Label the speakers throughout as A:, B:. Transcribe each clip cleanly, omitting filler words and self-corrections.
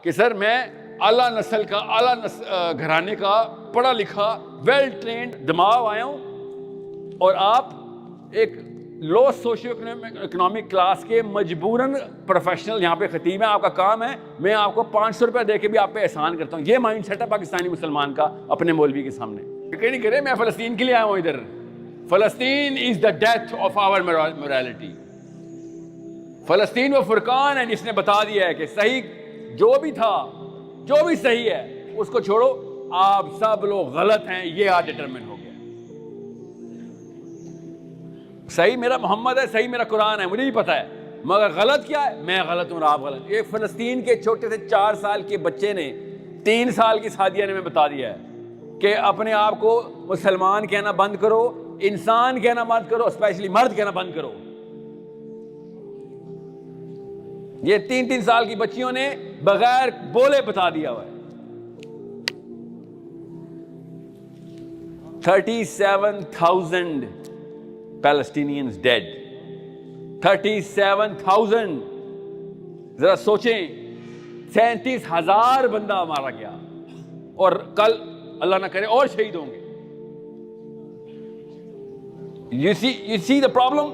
A: کہ سر میں اعلیٰ نسل کا گھرانے کا پڑھا لکھا ویل ٹرینڈ دماغ آیا ہوں اور آپ ایک لو سوشیو اکنامک کلاس کے مجبوراً پروفیشنل یہاں پہ خطیب ہیں. آپ کا کام ہے میں آپ کو 500 روپے دے کے بھی آپ پہ احسان کرتا ہوں. یہ مائنڈ سیٹ ہے پاکستانی مسلمان کا اپنے مولوی کے سامنے. فکر نہیں کرے میں فلسطین کے لیے آیا ہوں ادھر. Palestine is the death of our morality. Palestine وہ فرقان ہے جس نے بتا دیا ہے کہ صحیح جو بھی تھا جو بھی صحیح ہے اس کو چھوڑو, آپ سب لوگ غلط ہیں. یہ آج ڈٹرمن ہو گیا. صحیح میرا محمد ہے, صحیح میرا قرآن ہے, مجھے بھی پتا ہے, مگر غلط کیا ہے؟ میں غلط ہوں اور آپ غلط. یہ فلسطین کے چھوٹے سے 4 سال کے بچے نے 3 سال کی سعدیہ نے میں بتا دیا ہے کہ اپنے آپ کو مسلمان کہنا بند کرو, انسان کہنا بند کرو, اسپیشلی مرد کہنا بند کرو. یہ 3 سال کی بچیوں نے بغیر بولے بتا دیا ہوا ہے. 37,000 Palestinians dead. 37,000. ذرا سوچیں, 37,000 بندہ مارا گیا اور کل اللہ نہ کرے اور شہید ہوں گے. You see the problem.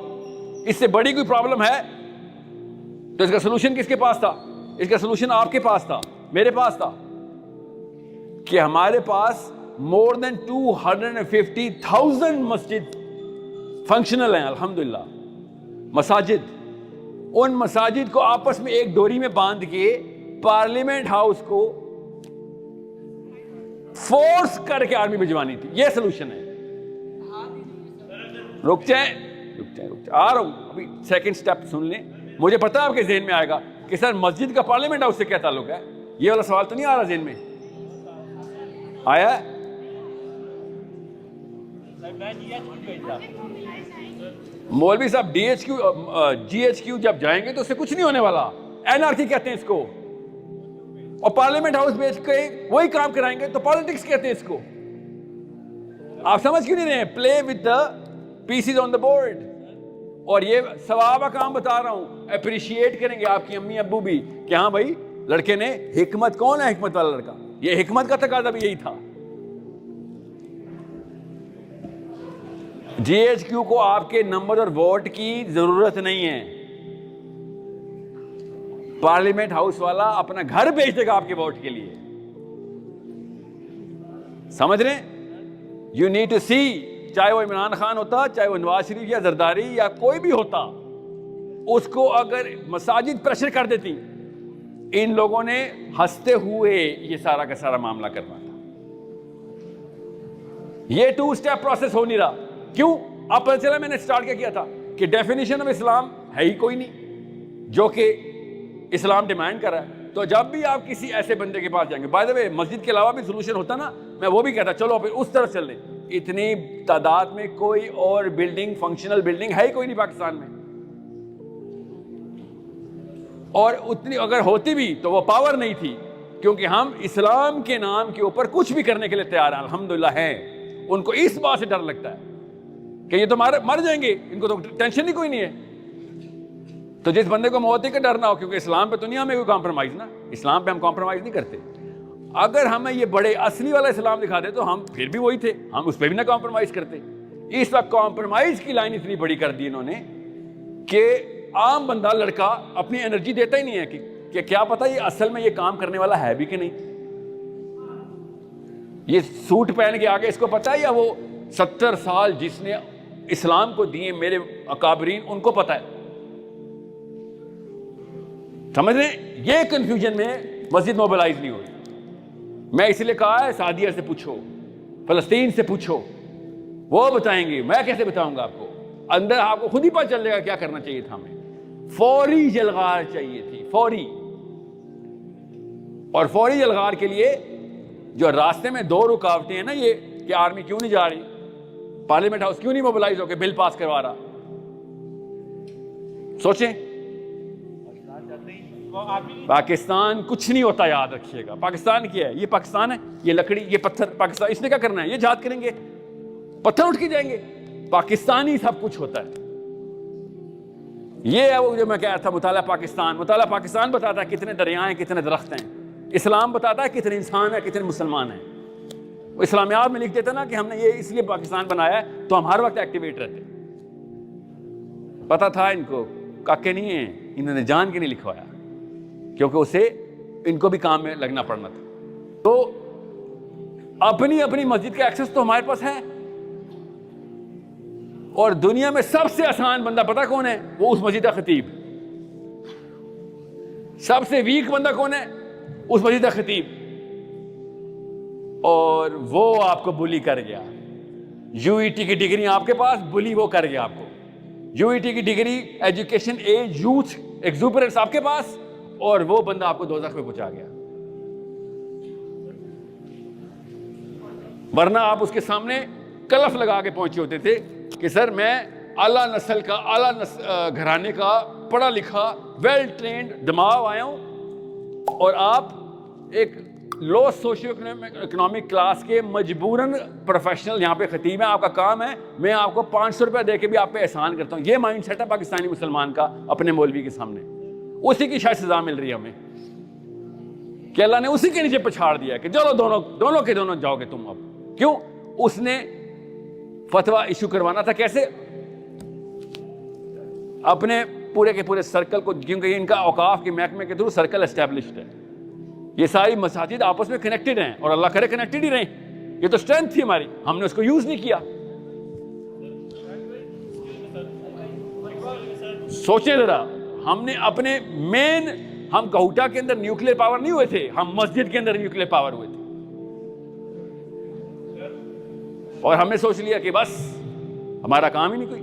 A: اس سے بڑی کوئی پرابلم ہے تو اس کا سلوشن کس کے پاس تھا؟ اس کا سلوشن آپ کے پاس تھا, میرے پاس تھا, کہ ہمارے پاس more than 250,000 مسجد فنکشنل ہیں الحمدللہ. مساجد, ان مساجد کو آپس میں ایک ڈوری میں باندھ کے پارلیمنٹ ہاؤس کو فورس کر کے آرمی بھجوانی تھی. یہ سلوشن ہے. رک جائیں آ رہا ہوں, ابھی سیکنڈ سٹیپ سن لیں. مجھے پتا ہے آپ کے ذہن میں آئے گا کہ سر مسجد کا پارلیمنٹ ہاؤس سے کیا تعلق ہے. یہ والا سوال تو نہیں آ رہا ذہن میں؟ آیا ہے؟ مولوی صاحب جی ایچ کیو جب جائیں گے تو اس سے کچھ نہیں ہونے والا. این آر سی کہتے ہیں اس کو, اور پارلیمنٹ ہاؤس بیچ کے وہی کام کرائیں گے تو پالیٹکس کہتے ہیں اس کو. آپ سمجھ کیوں نہیں رہے ہیں؟ Play with the pieces on the board. اور یہ ثواب کا کام بتا رہا ہوں, اپریشیٹ کریں گے آپ کی امی ابو بھی کہ ہاں بھائی لڑکے نے حکمت. کون ہے حکمت والا لڑکا؟ یہ حکمت کا تقاضا بھی یہی تھا. جی ایچ کیو کو آپ کے نمبر اور ووٹ کی ضرورت نہیں ہے. پارلیمنٹ ہاؤس والا اپنا گھر بیچ دے گا آپ کے ووٹ کے لیے. سمجھ رہے ہیں؟ یو نیڈ ٹو سی, چاہے وہ عمران خان ہوتا, چاہے وہ نواز شریف یا زرداری یا کوئی بھی ہوتا, اس کو اگر مساجد پریشر کر دیتی, ان لوگوں نے ہنستے ہوئے یہ سارا کا سارا معاملہ کرنا تھا. یہ 2 اسٹیپ پروسیس ہو نہیں رہا. کیوں؟ آپ پتہ چلا میں نے سٹارٹ کیا تھا کہ ڈیفینیشن آف اسلام ہے ہی کوئی نہیں جو کہ اسلام ڈیمانڈ کر رہا ہے. تو جب بھی آپ کسی ایسے بندے کے پاس جائیں گے, بائی دا وے مسجد کے علاوہ بھی سولوشن ہوتا نا, میں وہ بھی کہتا چلو پھر اس طرف چل لیں. اتنی تعداد میں کوئی اور بلڈنگ, فنکشنل بلڈنگ ہے ہی کوئی نہیں پاکستان میں, اور اتنی اگر ہوتی بھی تو وہ پاور نہیں تھی, کیونکہ ہم اسلام کے نام کے اوپر کچھ بھی کرنے کے لیے تیار ہیں الحمدللہ ہیں. ان کو اس بات سے ڈر لگتا ہے کہ یہ تو مر جائیں گے, ان کو تو ٹینشن ہی کوئی نہیں ہے. تو جس بندے کو موت کا ڈر نہ ہو, کیونکہ اسلام پہ تو نہیں ہمیں کوئی کمپرومائز نا, اسلام پہ ہم کمپرومائز نہیں کرتے. اگر ہمیں یہ بڑے اصلی والا اسلام دکھا دے تو ہم پھر بھی وہی تھے, ہم اس پہ بھی نہ کمپرومائز کرتے. اس وقت کمپرومائز کی لائن اتنی بڑی کر دی انہوں نے کہ عام بندہ لڑکا اپنی انرجی دیتا ہی نہیں ہے کہ کیا پتا یہ اصل میں یہ کام کرنے والا ہے بھی کہ نہیں. یہ سوٹ پہن کے آگے اس کو پتا ہے, یا وہ 70 سال جس نے اسلام کو دیے میرے اکابرین, ان کو پتا ہے. سمجھ رہے ہیں؟ یہ کنفیوژن میں مسجد موبلائز نہیں ہو رہی. میں اسی لیے کہا ہے سعدیہ سے پوچھو, فلسطین سے پوچھو, وہ بتائیں گے. میں کیسے بتاؤں گا آپ کو؟ اندر آپ کو خود ہی پتہ چل جائے گا کیا کرنا چاہیے تھا. ہمیں فوری جلغار چاہیے تھی, فوری. اور فوری جلغار کے لیے جو راستے میں 2 رکاوٹیں ہیں نا, یہ کہ آرمی کیوں نہیں جا رہی, پارلیمنٹ ہاؤس کیوں نہیں موبلائز ہو کے بل پاس کروا رہا. سوچیں, پاکستان کچھ نہیں ہوتا, یاد رکھیے گا. پاکستان کیا ہے؟ یہ پاکستان ہے, یہ لکڑی, یہ پتھر. پاکستان اس نے کیا کرنا ہے؟ یہ جہاد کریں گے, پتھر اٹھ کے جائیں گے. پاکستانی سب کچھ ہوتا ہے. یہ ہے وہ جو میں کہا تھا مطالعہ پاکستان. مطالعہ پاکستان بتاتا ہے کتنے دریائیں, کتنے درخت ہیں. اسلام بتاتا ہے کتنے انسان ہیں کتنے مسلمان ہیں. وہ اسلامیات میں لکھ دیتا نا کہ ہم نے یہ اس لیے پاکستان بنایا ہے تو ہم ہر وقت ایکٹیویٹ رہتے. پتہ تھا ان کو کاکے نہیں ہیں, انہوں نے جان کے نہیں لکھوایا کیونکہ اسے ان کو بھی کام میں لگنا پڑنا تھا. تو اپنی مسجد کا ایکسس تو ہمارے پاس ہے, اور دنیا میں سب سے آسان بندہ پتہ کون ہے؟ وہ اس مسجد کا خطیب. سب سے ویک بندہ کون ہے؟ اس مسجد کا خطیب. اور وہ آپ کو بلی کر گیا. یو ای ٹی کی ڈگری آپ کے پاس, بلی وہ کر گیا آپ کو. یو ای ٹی کی ڈگری, ایجوکیشن, ایج, یوتھ, ایکزوپرنس آپ کے پاس, اور وہ بندہ آپ کو دوزخ میں پہنچا گیا. ورنہ آپ اس کے سامنے کلف لگا کے پہنچے ہوتے تھے کہ سر میں اعلیٰ نسل کا, اعلیٰ گھرانے کا, پڑھا لکھا, ویل ٹرینڈ دماغ آیا ہوں, اور آپ ایک لو سوشیو اکنامک کلاس کے مجبوراً پروفیشنل یہاں پہ خطیب ہیں. آپ کا کام ہے میں آپ کو 500 روپے دے کے بھی آپ پہ احسان کرتا ہوں. یہ مائنڈ سیٹ ہے پاکستانی مسلمان کا اپنے مولوی کے سامنے. اسی کی شاید سزا مل رہی ہے ہمیں کہ اللہ نے اسی کے نیچے پچھاڑ دیا کہ چلو دونوں کے دونوں جاؤ گے تم. اب کیوں؟ اس نے فتویٰ ایشو کروانا تھا. کیسے؟ اپنے پورے کے پورے سرکل کو, کیونکہ ان کا اوقاف کے محکمے کے تھرو سرکل اسٹیبلشڈ ہے. یہ ساری مساجد آپس میں کنیکٹڈ ہیں, اور اللہ کرے کنیکٹڈ ہی رہیں. یہ تو اسٹرینتھ تھی ہماری, ہم نے اس کو یوز نہیں کیا. سوچیں ذرا, ہم نے اپنے مین, ہم کہوٹا کے اندر نیوکلیر پاور نہیں ہوئے تھے, ہم مسجد کے اندر نیوکلیر پاور ہوئے تھے. اور ہم نے سوچ لیا کہ بس ہمارا کام ہی نہیں کوئی.